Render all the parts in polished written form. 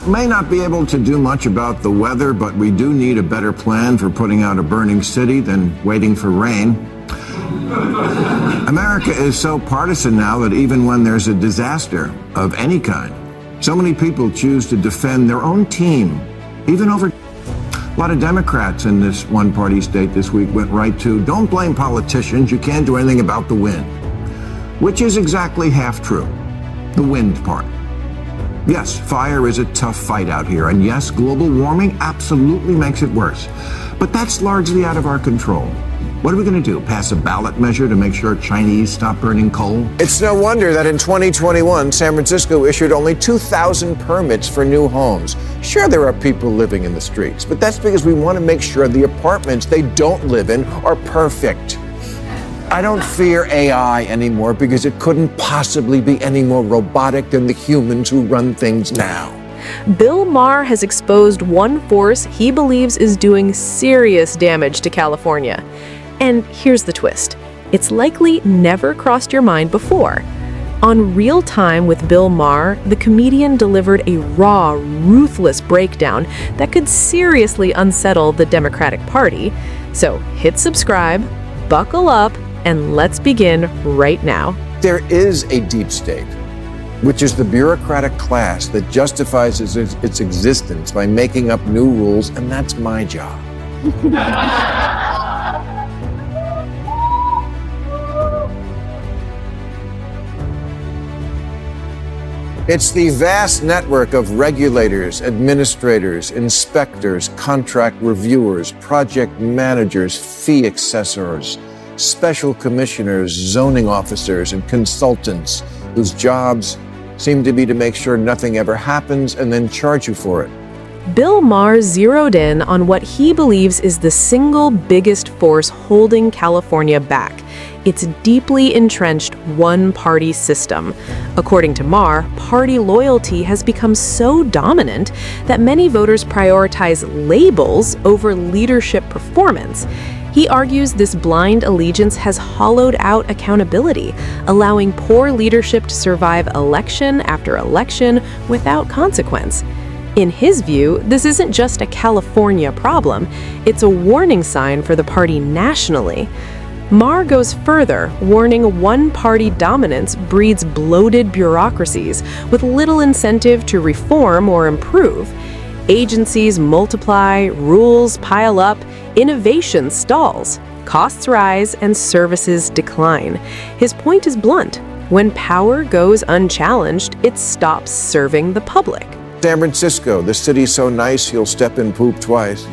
may not be able to do much about the weather, but we do need a better plan for putting out a burning city than waiting for rain. America is so partisan now that even when there's a disaster of any kind, so many people choose to defend their own team, even over. A lot of Democrats in this one-party state this week went right to, don't blame politicians, you can't do anything about the wind. Which is exactly half true, the wind part. Yes, fire is a tough fight out here, and yes, global warming absolutely makes it worse. But that's largely out of our control. What are we going to do? Pass a ballot measure to make sure Chinese stop burning coal? It's no wonder that in 2021, San Francisco issued only 2,000 permits for new homes. Sure, there are people living in the streets, but that's because we want to make sure the apartments they don't live in are perfect. I don't fear AI anymore because it couldn't possibly be any more robotic than the humans who run things now. Bill Maher has exposed one force he believes is doing serious damage to California. And here's the twist. It's likely never crossed your mind before. On Real Time with Bill Maher, the comedian delivered a raw, ruthless breakdown that could seriously unsettle the Democratic Party. So hit subscribe, buckle up, and let's begin right now. There is a deep state, which is the bureaucratic class that justifies its existence by making up new rules, and that's my job. It's the vast network of regulators, administrators, inspectors, contract reviewers, project managers, fee assessors, special commissioners, zoning officers, and consultants whose jobs seem to be to make sure nothing ever happens and then charge you for it. Bill Maher zeroed in on what he believes is the single biggest force holding California back: its deeply entrenched one-party system. According to Maher, party loyalty has become so dominant that many voters prioritize labels over leadership performance. He argues this blind allegiance has hollowed out accountability, allowing poor leadership to survive election after election without consequence. In his view, this isn't just a California problem, it's a warning sign for the party nationally. Maher goes further, warning one-party dominance breeds bloated bureaucracies with little incentive to reform or improve. Agencies multiply, rules pile up, innovation stalls, costs rise, and services decline. His point is blunt. When power goes unchallenged, it stops serving the public. San Francisco, the city's so nice you'll step in poop twice.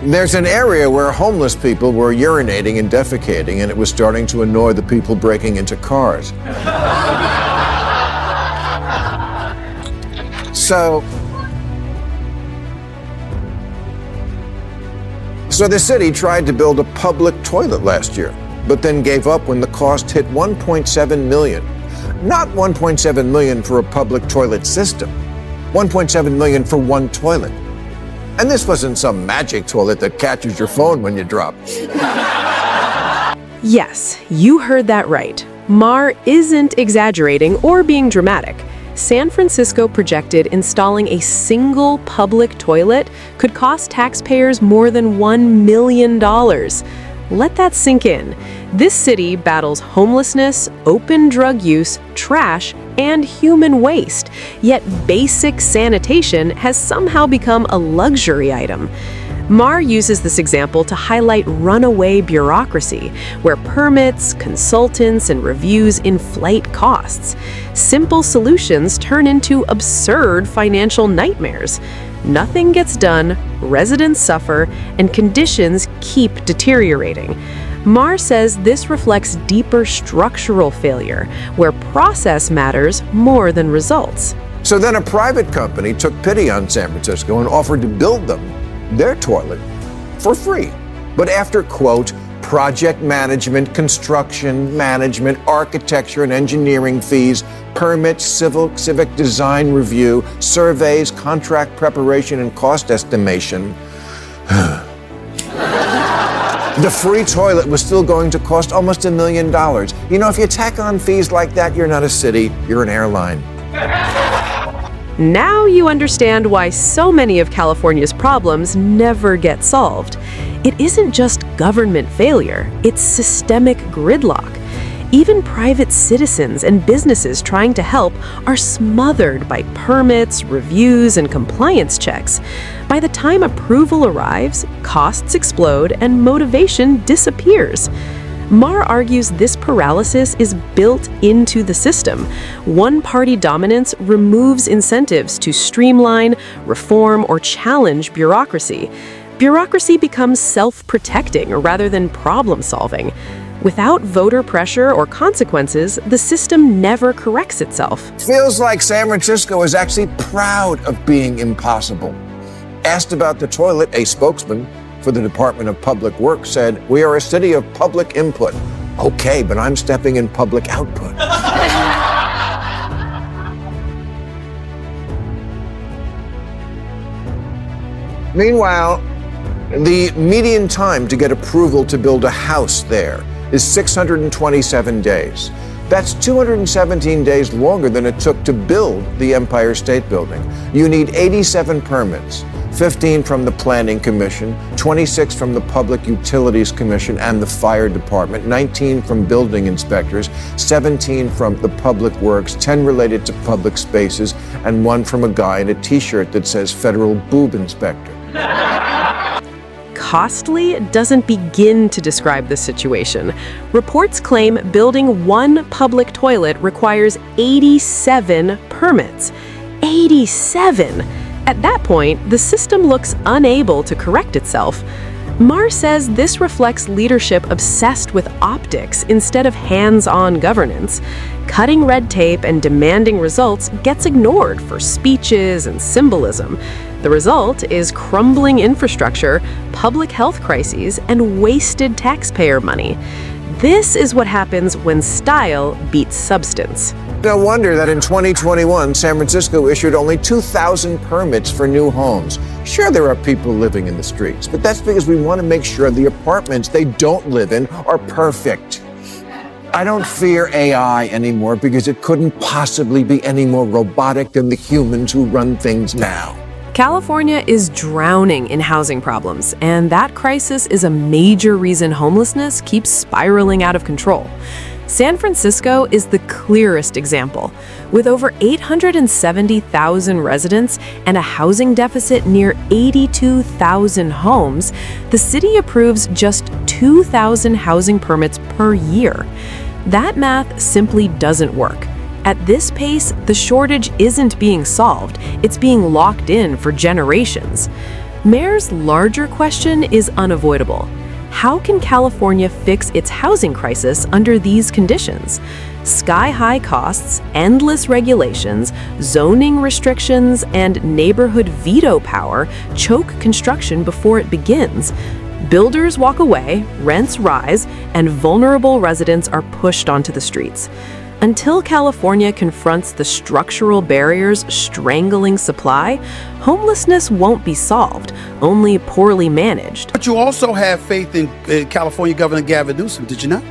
There's an area where homeless people were urinating and defecating, and it was starting to annoy the people breaking into cars. So the city tried to build a public toilet last year, but then gave up when the cost hit $1.7 million. Not $1.7 million for a public toilet system, $1.7 million for one toilet. And this wasn't some magic toilet that catches your phone when you drop. Yes, you heard that right. Maher isn't exaggerating or being dramatic. San Francisco projected installing a single public toilet could cost taxpayers more than $1 million. Let that sink in. This city battles homelessness, open drug use, trash, and human waste, yet basic sanitation has somehow become a luxury item. Maher uses this example to highlight runaway bureaucracy, where permits, consultants, and reviews inflate costs. Simple solutions turn into absurd financial nightmares. Nothing gets done, residents suffer, and conditions keep deteriorating. Maher says this reflects deeper structural failure, where process matters more than results. So then a private company took pity on San Francisco and offered to build them their toilet for free. But after, quote, project management, construction management, architecture and engineering fees, permits, civic design review, surveys, contract preparation, and cost estimation, The free toilet was still going to cost almost $1 million. You know, if you tack on fees like that, you're not a city, you're an airline. Now you understand why so many of California's problems never get solved. It isn't just government failure, it's systemic gridlock. Even private citizens and businesses trying to help are smothered by permits, reviews, and compliance checks. By the time approval arrives, costs explode and motivation disappears. Maher argues this paralysis is built into the system. One-party dominance removes incentives to streamline, reform, or challenge bureaucracy. Bureaucracy becomes self-protecting rather than problem-solving. Without voter pressure or consequences, the system never corrects itself. Feels like San Francisco is actually proud of being impossible. Asked about the toilet, a spokesman for the Department of Public Works said, "We are a city of public input." Okay, but I'm stepping in public output. Meanwhile, the median time to get approval to build a house there is 627 days. That's 217 days longer than it took to build the Empire State Building. You need 87 permits, 15 from the Planning Commission, 26 from the Public Utilities Commission and the Fire Department, 19 from building inspectors, 17 from the Public Works, 10 related to public spaces, and 1 from a guy in a t-shirt that says Federal Boob Inspector. Costly doesn't begin to describe the situation. Reports claim building one public toilet requires 87 permits. 87! At that point, the system looks unable to correct itself. Maher says this reflects leadership obsessed with optics instead of hands-on governance. Cutting red tape and demanding results gets ignored for speeches and symbolism. The result is crumbling infrastructure, public health crises, and wasted taxpayer money. This is what happens when style beats substance. No wonder that in 2021, San Francisco issued only 2,000 permits for new homes. Sure, there are people living in the streets, but that's because we want to make sure the apartments they don't live in are perfect. I don't fear AI anymore because it couldn't possibly be any more robotic than the humans who run things now. California is drowning in housing problems, and that crisis is a major reason homelessness keeps spiraling out of control. San Francisco is the clearest example. With over 870,000 residents and a housing deficit near 82,000 homes, the city approves just 2,000 housing permits per year. That math simply doesn't work. At this pace, the shortage isn't being solved, it's being locked in for generations. Maher's larger question is unavoidable. How can California fix its housing crisis under these conditions? Sky-high costs, endless regulations, zoning restrictions, and neighborhood veto power choke construction before it begins. Builders walk away, rents rise, and vulnerable residents are pushed onto the streets. Until California confronts the structural barriers strangling supply, homelessness won't be solved, only poorly managed. But you also have faith in California Governor Gavin Newsom, did you not?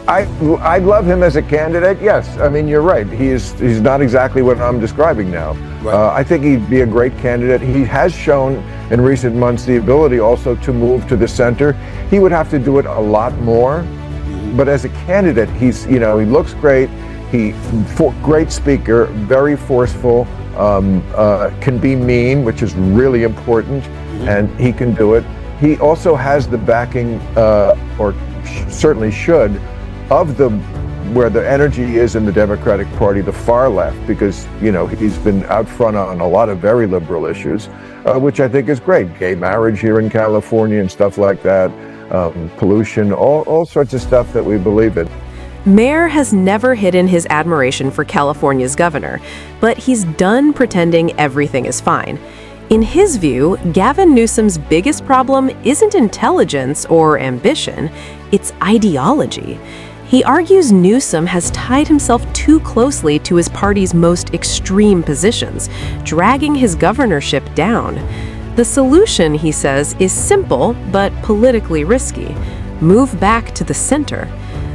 I love him as a candidate, yes. I mean, you're right. He's not exactly what I'm describing now. Right. I think he'd be a great candidate. He has shown in recent months the ability also to move to the center. He would have to do it a lot more. But as a candidate, he looks great. Great speaker, very forceful, can be mean, which is really important, and he can do it. He also has the backing, or certainly should, of where the energy is in the Democratic Party, the far left, because he's been out front on a lot of very liberal issues, which I think is great. Gay marriage here in California and stuff like that. Pollution, all sorts of stuff that we believe in. Maher has never hidden his admiration for California's governor, but he's done pretending everything is fine. In his view, Gavin Newsom's biggest problem isn't intelligence or ambition, it's ideology. He argues Newsom has tied himself too closely to his party's most extreme positions, dragging his governorship down. The solution, he says, is simple but politically risky. Move back to the center.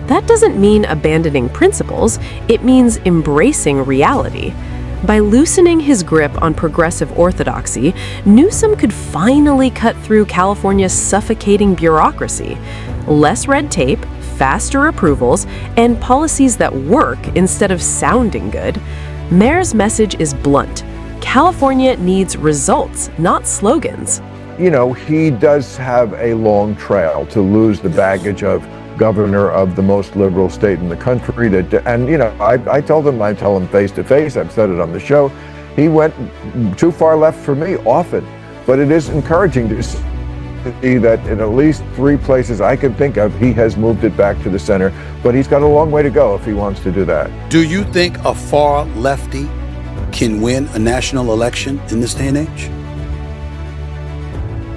That doesn't mean abandoning principles, it means embracing reality. By loosening his grip on progressive orthodoxy, Newsom could finally cut through California's suffocating bureaucracy. Less red tape, faster approvals, and policies that work instead of sounding good. Maher's message is blunt. California needs results, not slogans. You know, he does have a long trail to lose the baggage of governor of the most liberal state in the country. And you know, I tell him face to face, I've said it on the show, he went too far left for me often. But it is encouraging to see that in at least 3 places I can think of, he has moved it back to the center. But he's got a long way to go if he wants to do that. Do you think a far lefty can win a national election in this day and age?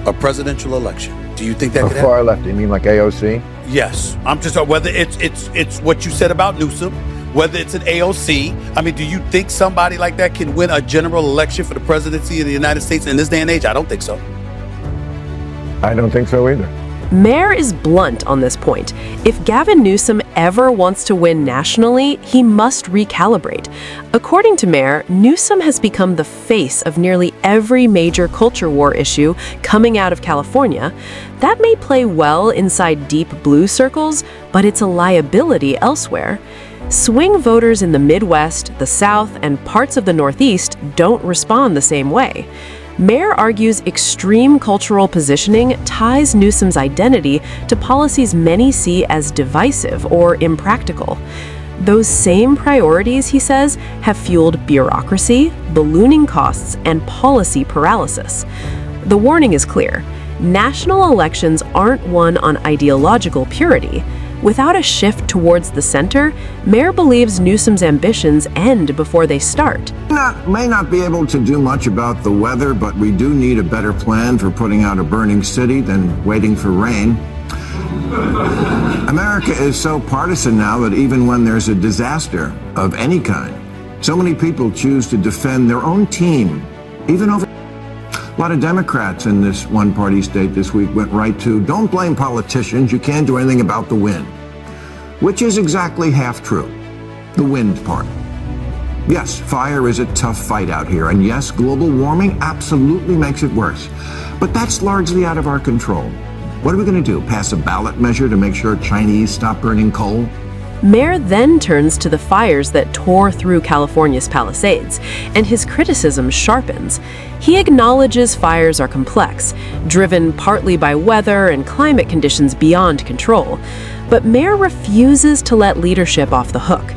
A presidential election. Do you think that could happen? A far left, you mean like AOC? Yes. I'm just whether it's what you said about Newsom, whether it's an AOC. I mean, do you think somebody like that can win a general election for the presidency of the United States in this day and age? I don't think so. I don't think so either. Maher is blunt on this point. If Gavin Newsom ever wants to win nationally, he must recalibrate. According to Maher, Newsom has become the face of nearly every major culture war issue coming out of California. That may play well inside deep blue circles, but it's a liability elsewhere. Swing voters in the Midwest, the South, and parts of the Northeast don't respond the same way. Maher argues extreme cultural positioning ties Newsom's identity to policies many see as divisive or impractical. Those same priorities, he says, have fueled bureaucracy, ballooning costs, and policy paralysis. The warning is clear. National elections aren't won on ideological purity. Without a shift towards the center, Maher believes Newsom's ambitions end before they start. May not be able to do much about the weather, but we do need a better plan for putting out a burning city than waiting for rain. America is so partisan now that even when there's a disaster of any kind, so many people choose to defend their own team, even over. A lot of Democrats in this one-party state this week went right to, don't blame politicians, you can't do anything about the wind. Which is exactly half true. The wind part. Yes, fire is a tough fight out here, and yes, global warming absolutely makes it worse. But that's largely out of our control. What are we going to do, pass a ballot measure to make sure Chinese stop burning coal? Maher then turns to the fires that tore through California's Palisades, and his criticism sharpens. He acknowledges fires are complex, driven partly by weather and climate conditions beyond control. But Maher refuses to let leadership off the hook.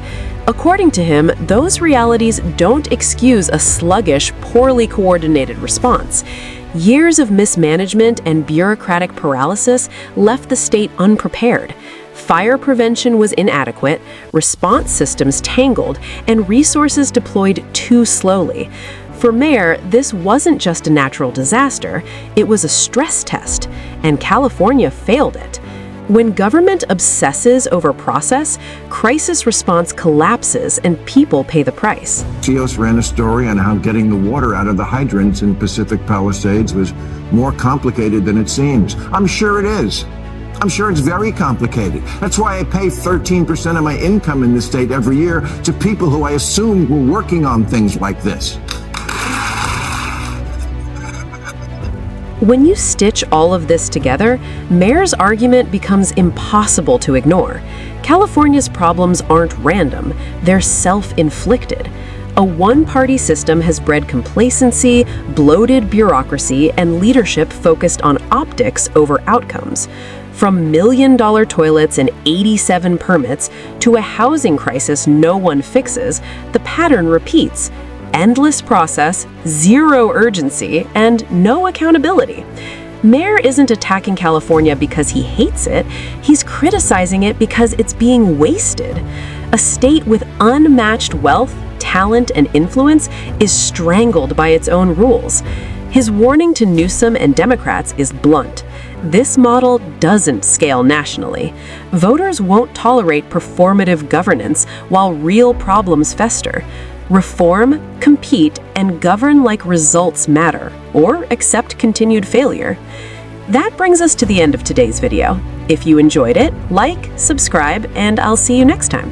According to him, those realities don't excuse a sluggish, poorly coordinated response. Years of mismanagement and bureaucratic paralysis left the state unprepared. Fire prevention was inadequate, response systems tangled, and resources deployed too slowly. For Maher, this wasn't just a natural disaster, it was a stress test, and California failed it. When government obsesses over process, crisis response collapses and people pay the price. CEOs ran a story on how getting the water out of the hydrants in Pacific Palisades was more complicated than it seems. I'm sure it is. I'm sure it's very complicated. That's why I pay 13% of my income in this state every year to people who I assume were working on things like this. When you stitch all of this together, Maher's argument becomes impossible to ignore. California's problems aren't random, they're self-inflicted. A one-party system has bred complacency, bloated bureaucracy, and leadership focused on optics over outcomes. From million-dollar toilets and 87 permits to a housing crisis no one fixes, the pattern repeats. Endless process, zero urgency, and no accountability. Maher isn't attacking California because he hates it, he's criticizing it because it's being wasted. A state with unmatched wealth, talent, and influence is strangled by its own rules. His warning to Newsom and Democrats is blunt. This model doesn't scale nationally. Voters won't tolerate performative governance while real problems fester. reform, compete, and govern like results matter, or accept continued failure. That brings us to the end of today's video. If you enjoyed it, like, subscribe, and I'll see you next time.